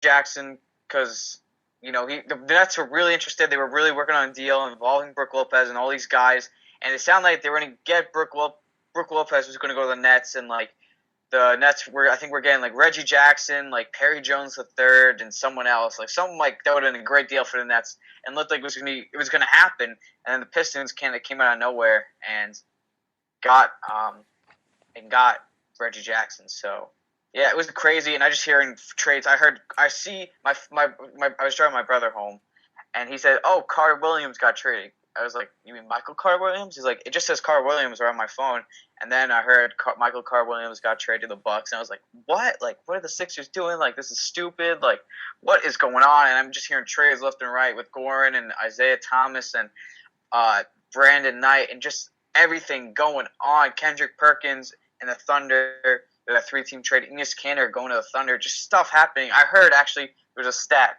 Jackson because the Nets were really interested. They were really working on a deal involving Brook Lopez and all these guys, and it sounded like they were going to get Brook Lopez was going to go to the Nets, and like the Nets were, I think we're getting like Reggie Jackson, like Perry Jones the third, and someone else, like something like that would have been a great deal for the Nets, and looked like it was going to happen, and then the Pistons came out of nowhere and got Reggie Jackson. So yeah, it was crazy. And I just hearing trades. I see I was driving my brother home, and he said, "Oh, Carter Williams got traded." I was like, "You mean Michael Carter Williams?" He's like, "It just says Carter Williams on my phone." And then I heard Michael Carter Williams got traded to the Bucks, and I was like, "What? Like, what are the Sixers doing? Like, this is stupid. Like, what is going on?" And I'm just hearing trades left and right with Goran and Isaiah Thomas and Brandon Knight and just everything going on. Kendrick Perkins and the Thunder, the three-team trade. Enes Kanter going to the Thunder. Just stuff happening. I heard, actually, there was a stat.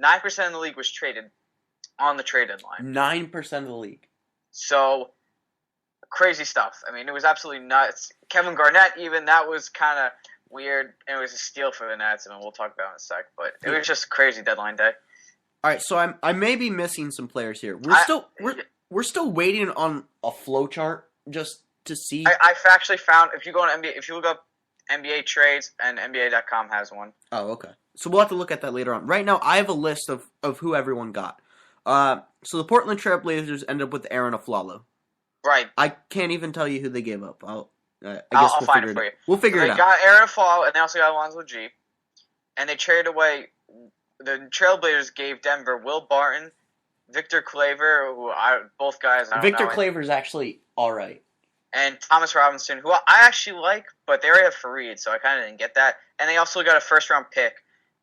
9% of the league was traded on the trade deadline. 9% of the league. So, crazy stuff. I mean, it was absolutely nuts. Kevin Garnett, even, that was kind of weird. And it was a steal for the Nets, and we'll talk about it in a sec. But it was just crazy deadline day. All right, so I may be missing some players here. We're still waiting on a flow chart just to see. I've actually found, if you go on NBA, if you look up NBA trades, and NBA.com has one. Oh, okay. So we'll have to look at that later on. Right now, I have a list of who everyone got. So the Portland Trail Blazers ended up with Aaron Aflalo. Right. I can't even tell you who they gave up. I guess I'll find it for you. We'll figure it out. They got Aaron Aflalo, and they also got Alonzo G. And they traded away. The Trailblazers gave Denver Will Barton, Victor Claver, both guys. Victor Claver's actually all right. And Thomas Robinson, who I actually like, but they already have Fareed, so I kind of didn't get that. And they also got a first-round pick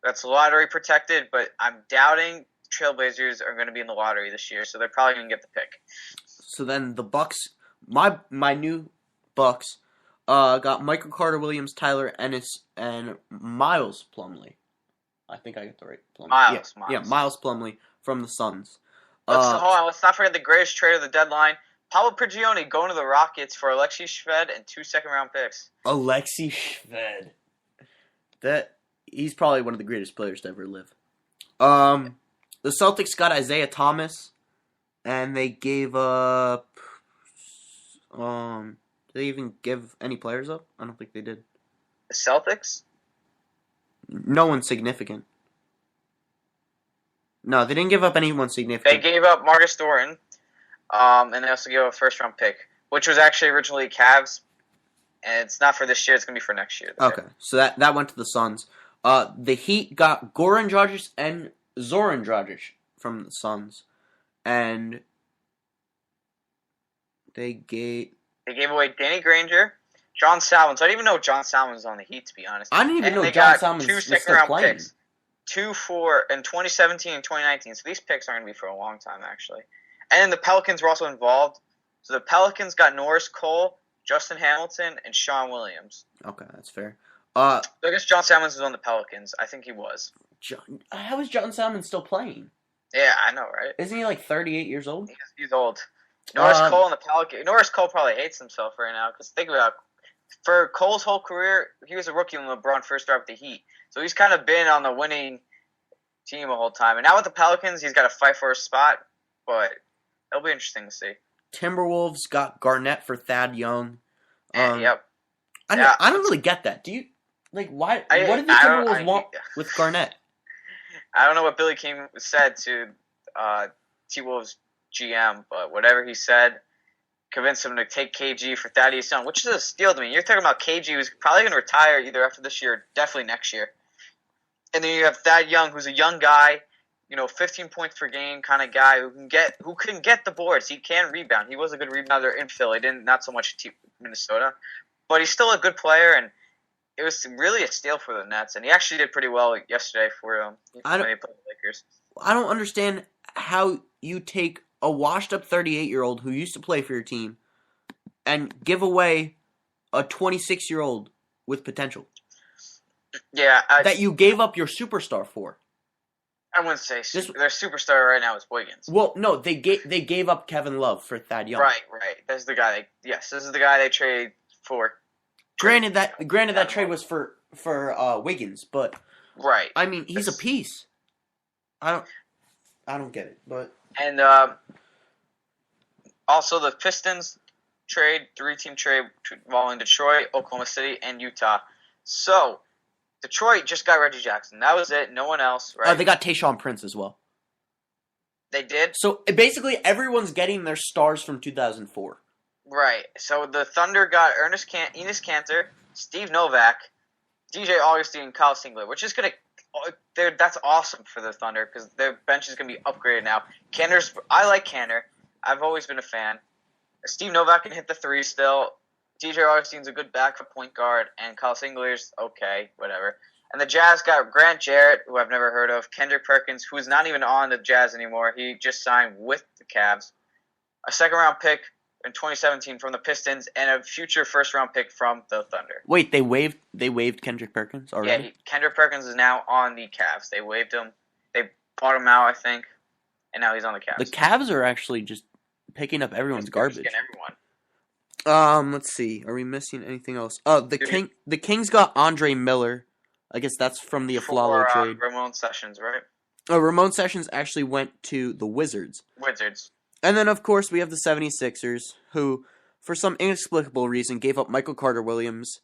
that's lottery protected, but I'm doubting Trailblazers are going to be in the lottery this year, so they're probably going to get the pick. So then the Bucks, my new Bucks, got Michael Carter Williams, Tyler Ennis, and Miles Plumlee. I think I get the right Plumlee. Miles. Yeah, Miles Plumlee from the Suns. Hold on, let's not forget the greatest trade of the deadline. Pablo Prigioni going to the Rockets for Alexei Shved and 2 second-round picks. Alexei Shved. He's probably one of the greatest players to ever live. The Celtics got Isaiah Thomas, and they gave up. Did they even give any players up? I don't think they did. The Celtics? No one significant. No, they didn't give up anyone significant. They gave up Marcus Thornton, and they also gave up a first-round pick, which was actually originally Cavs, and it's not for this year. It's going to be for next year. Okay, so that went to the Suns. The Heat got Goran Dragic and Zoran Dragic from the Suns, and they gave away Danny Granger, John Salmons. I didn't even know John Salmons was on the Heat, to be honest. I didn't even know John Salmons was still playing. Picks. 2 for in 2017 and 2019. So these picks aren't going to be for a long time, actually. And then the Pelicans were also involved. So the Pelicans got Norris Cole, Justin Hamilton, and Sean Williams. Okay, that's fair. So I guess John Salmons was on the Pelicans. I think he was. How is John Salmons still playing? Yeah, I know, right? Isn't he like 38 years old? He's old. Norris Cole and the Pelicans. Norris Cole probably hates himself right now because think about it. For Cole's whole career, he was a rookie when LeBron first started with the Heat. So he's kind of been on the winning team the whole time. And now with the Pelicans, he's got to fight for a spot. But it'll be interesting to see. Timberwolves got Garnett for Thad Young. Yep. I don't really get that. Do you why? What did the Timberwolves want with Garnett? I don't know what Billy King said to T-Wolves GM, but whatever he said convinced him to take KG for Thaddeus Young, which is a steal to me. You're talking about KG, who's probably going to retire either after this year or definitely next year. And then you have Thad Young, who's a young guy, 15 points per game kind of guy who can get the boards. He can rebound. He was a good rebounder in Philly, not so much Minnesota, but he's still a good player, and it was really a steal for the Nets. And he actually did pretty well yesterday for when they played the Lakers. I don't understand how you take a washed-up 38-year-old who used to play for your team and give away a 26-year-old with potential. Yeah. That you gave up your superstar for. I wouldn't say their superstar right now is Wiggins. Well, no, they gave up Kevin Love for Thad Young. Right. That's the guy. This is the guy they traded for. Granted that trade was for Wiggins, but Right. I mean, he's a piece. I don't get it, but And also the Pistons trade, 3-team trade involving Detroit, Oklahoma City, and Utah. So Detroit just got Reggie Jackson. That was it. No one else, right? they got Tayshaun Prince as well. They did? So basically, everyone's getting their stars from 2004. Right. So the Thunder got Enes Kanter, Steve Novak, DJ Augustine, and Kyle Singler, which is that's awesome for the Thunder because their bench is gonna be upgraded now. I like Kanter. I've always been a fan. Steve Novak can hit the three still. DJ Augustine's a good backup point guard, and Kyle Singler's okay, whatever. And the Jazz got Grant Jarrett, who I've never heard of, Kendrick Perkins, who's not even on the Jazz anymore. He just signed with the Cavs. A second-round pick in 2017 from the Pistons, and a future first-round pick from the Thunder. Wait, they waived Kendrick Perkins already? Yeah, Kendrick Perkins is now on the Cavs. They waived him. They bought him out, I think, and now he's on the Cavs. The Cavs are actually just picking up everyone's garbage. Everyone. Let's see. Are we missing anything else? The Kings got Andre Miller. I guess that's from the Aflalo trade. Ramon Sessions, right? Ramon Sessions actually went to the Wizards. And then, of course, we have the 76ers, who, for some inexplicable reason, gave up Michael Carter-Williams.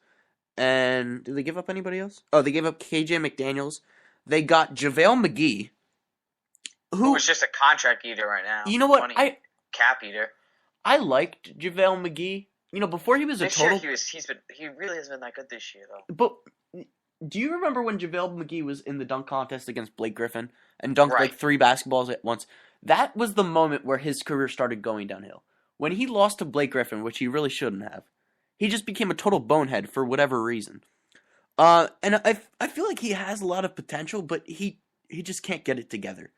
And did they give up anybody else? Oh, they gave up KJ McDaniels. They got JaVale McGee, who's just a contract eater right now. You know what? Cap eater. I liked JaVale McGee. You know, before he was he really has been that good this year, though. But do you remember when JaVale McGee was in the dunk contest against Blake Griffin and dunked like 3 basketballs at once? That was the moment where his career started going downhill. When he lost to Blake Griffin, which he really shouldn't have, he just became a total bonehead for whatever reason. And I feel like he has a lot of potential, but he just can't get it together.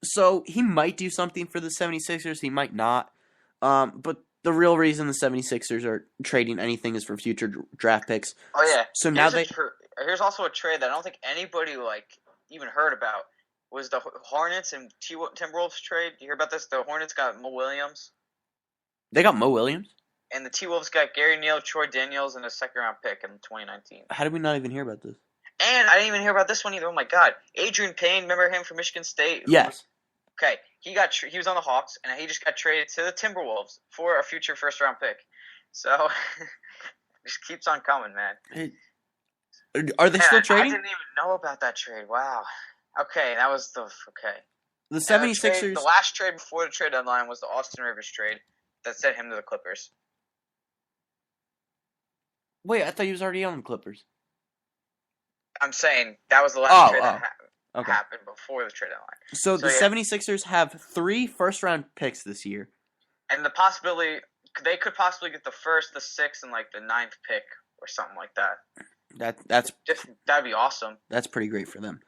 So he might do something for the 76ers, he might not. But the real reason the 76ers are trading anything is for future draft picks. Oh yeah. So now here's also a trade that I don't think anybody even heard about. Was the Hornets and Timberwolves trade? You hear about this? The Hornets got Mo Williams. They got Mo Williams? And the T-Wolves got Gary Neal, Troy Daniels, and a second-round pick in 2019. How did we not even hear about this? And I didn't even hear about this one either. Oh, my God. Adrian Payne, remember him from Michigan State? Yes. Okay, he was on the Hawks, and he just got traded to the Timberwolves for a future first-round pick. So, just keeps on coming, man. Are they still trading? I didn't even know about that trade. Wow. Okay, that was the 76ers. The last trade before the trade deadline was the Austin Rivers trade that sent him to the Clippers. Wait, I thought he was already on the Clippers. I'm saying that was the last trade that happened before the trade deadline. So the 76ers have 3 first-round picks this year. And they could possibly get the 1st, the 6th, and the 9th pick or something like that. That'd be awesome. That's pretty great for them.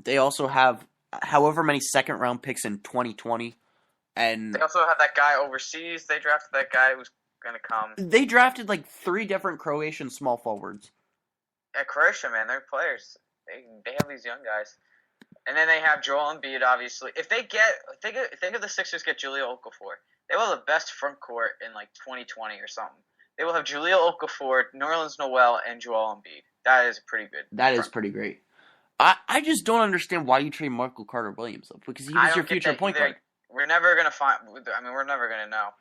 They also have however many second-round picks in 2020. And they also have that guy overseas. They drafted that guy who's going to come. They drafted 3 different Croatian small forwards. Yeah, Croatia, man, they're players. They have these young guys. And then they have Joel Embiid, obviously. Think of the Sixers get Jahlil Okafor. They will have the best front court in 2020 or something. They will have Jahlil Okafor, Nerlens Noel, and Joel Embiid. That is pretty good. That is pretty great. I just don't understand why you trade Michael Carter-Williams, because he was your future point guard. We're never going to we're never going to know.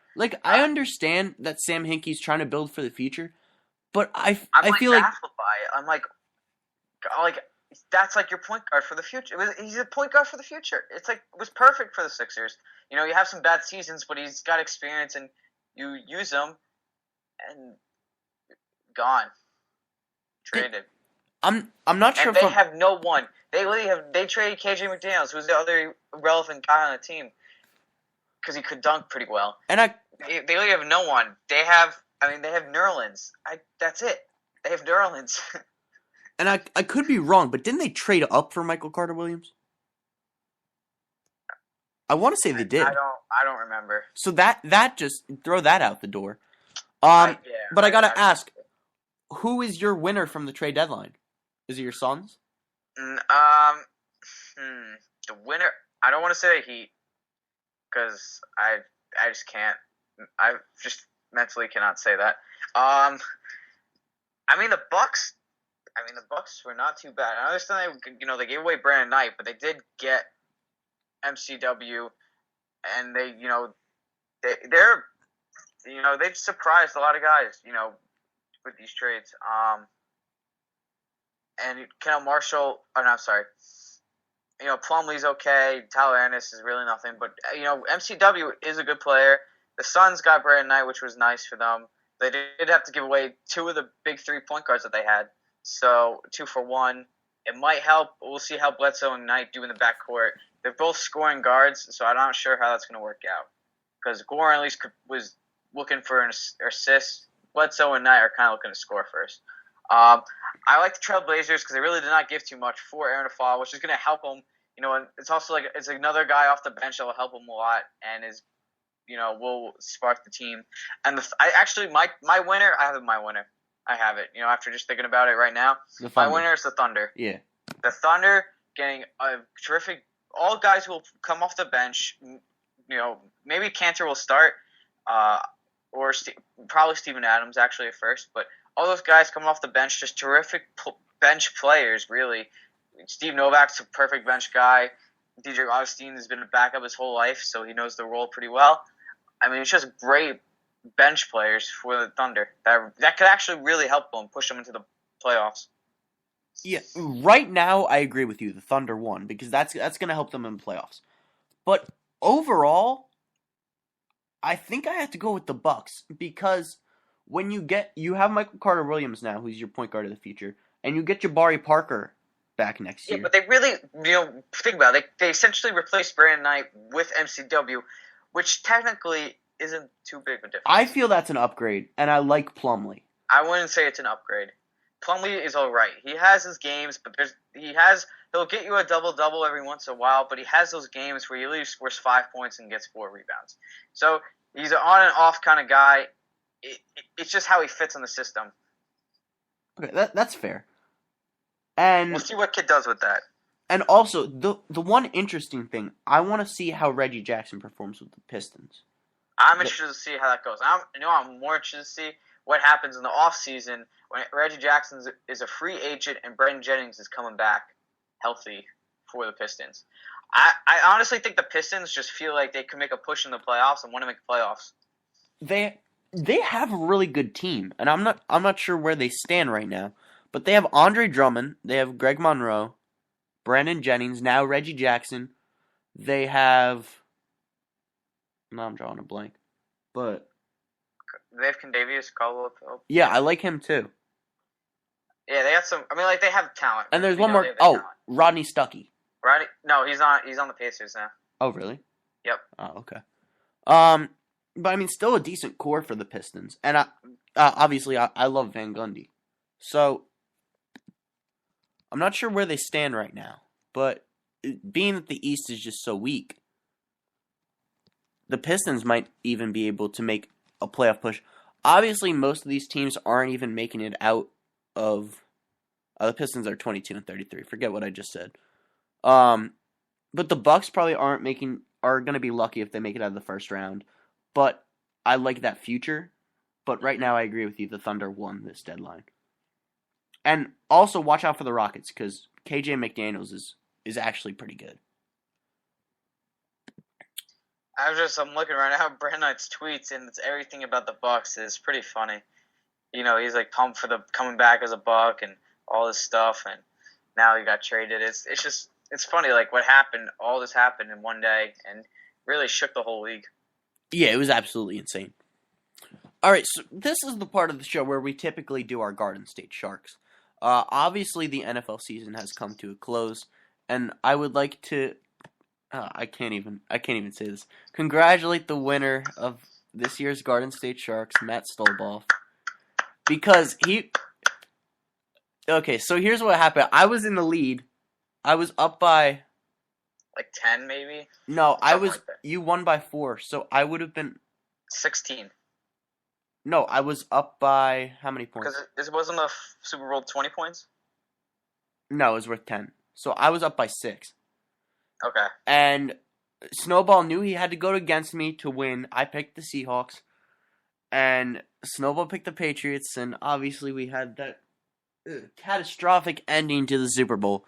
I understand that Sam Hinkie's trying to build for the future, but I feel baffled by it. I'm that's your point guard for the future. He's a point guard for the future. It was perfect for the Sixers. You have some bad seasons, but he's got experience, and you use him, and gone. Traded. I'm not sure. And they have no one. They traded KJ McDaniels, who's the other relevant guy on the team, because he could dunk pretty well. And they really have no one. They have Nerlens. That's it. They have Nerlens. And I could be wrong, but didn't they trade up for Michael Carter-Williams? I want to say they did. I don't remember. So that just throw that out the door. But I gotta ask, who is your winner from the trade deadline? Is it your Suns? The winner. I don't want to say the Heat, because I just can't. I just mentally cannot say that. The Bucks. I mean, the Bucks were not too bad. I understand they gave away Brandon Knight, but they did get MCW, and they're they've surprised a lot of guys, with these trades. And Kenneth Marshall, oh no, I'm sorry. Plumlee's okay. Tyler Ennis is really nothing, but MCW is a good player. The Suns got Brandon Knight, which was nice for them. They did have to give away two of the big 3 point guards that they had, so 2 for 1. It might help. We'll see how Bledsoe and Knight do in the backcourt. They're both scoring guards, so I'm not sure how that's going to work out. Because Goran at least was looking for an assist. Bledsoe and Knight are kind of looking to score first. I like the Trailblazers because they really did not give too much for Aaron Aflalo, which is going to help him. And it's also it's another guy off the bench that will help him a lot and will spark the team. And my winner, I have my winner. I have it. After just thinking about it right now, my winner is the Thunder. Yeah. The Thunder getting a terrific, all guys who will come off the bench. Maybe Cantor will start, or probably Steven Adams actually at first, but all those guys coming off the bench, just terrific bench players, really. Steve Novak's a perfect bench guy. DJ Augustine has been a backup his whole life, so he knows the role pretty well. I mean, it's just great bench players for the Thunder that could actually really help them push them into the playoffs. Yeah, right now I agree with you. The Thunder won because that's going to help them in the playoffs. But overall, I think I have to go with the Bucks because when you have Michael Carter Williams now, who's your point guard of the future, and you get Jabari Parker back next year. Yeah, but they really, think about it. They essentially replaced Brandon Knight with MCW, which technically isn't too big of a difference. I feel that's an upgrade, and I like Plumlee. I wouldn't say it's an upgrade. Plumlee is all right. He has his games, but he'll get you a double-double every once in a while, but he has those games where he at least scores 5 points and gets 4 rebounds. So he's an on and off kind of guy. It's just how he fits in the system. Okay, that's fair. And we'll see what Kid does with that. And also, the one interesting thing, I want to see how Reggie Jackson performs with the Pistons. I'm interested to see how that goes. I'm more interested to see what happens in the offseason when Reggie Jackson is a free agent and Brandon Jennings is coming back healthy for the Pistons. I honestly think the Pistons just feel like they can make a push in the playoffs and want to make the playoffs. They have a really good team, and I'm not sure where they stand right now, but they have Andre Drummond, they have Greg Monroe, Brandon Jennings, now Reggie Jackson. They have... Now I'm drawing a blank. But... They have Condavious Caldwell-Pope. Yeah, I like him too. Yeah, they got some... they have talent. And there's one more... Oh, Rodney Stuckey. Rodney? No, he's on the Pacers now. Oh, really? Yep. Oh, okay. But still a decent core for the Pistons. And obviously, I love Van Gundy. So... I'm not sure where they stand right now, but being that the East is just so weak, the Pistons might even be able to make a playoff push. Obviously, most of these teams aren't even making it out of... the Pistons are 22-33. Forget what I just said. But the Bucks probably are going to be lucky if they make it out of the first round. But I like that future. But right now, I agree with you. The Thunder won this deadline. And also, watch out for the Rockets, because KJ McDaniels is actually pretty good. I'm looking right now at Brandon Knight's tweets, and it's everything about the Bucks. It's pretty funny. He's pumped for the coming back as a Buck and all this stuff, and now he got traded. It's funny, what happened. All this happened in one day, and really shook the whole league. Yeah, it was absolutely insane. All right, so this is the part of the show where we typically do our Garden State Sharks. Obviously, the NFL season has come to a close, and I would like to... I can't even say this. Congratulate the winner of this year's Garden State Sharks, Matt Stolboff. Because he... Okay, so here's what happened. I was in the lead. I was up by... 10, maybe? No, you won by 4, so I would have been... 16. No, I was up by how many points? Because it wasn't the Super Bowl 20 points? No, it was worth 10. So I was up by 6. Okay. And Snowball knew he had to go against me to win. I picked the Seahawks. And Snowball picked the Patriots. And obviously we had that catastrophic ending to the Super Bowl.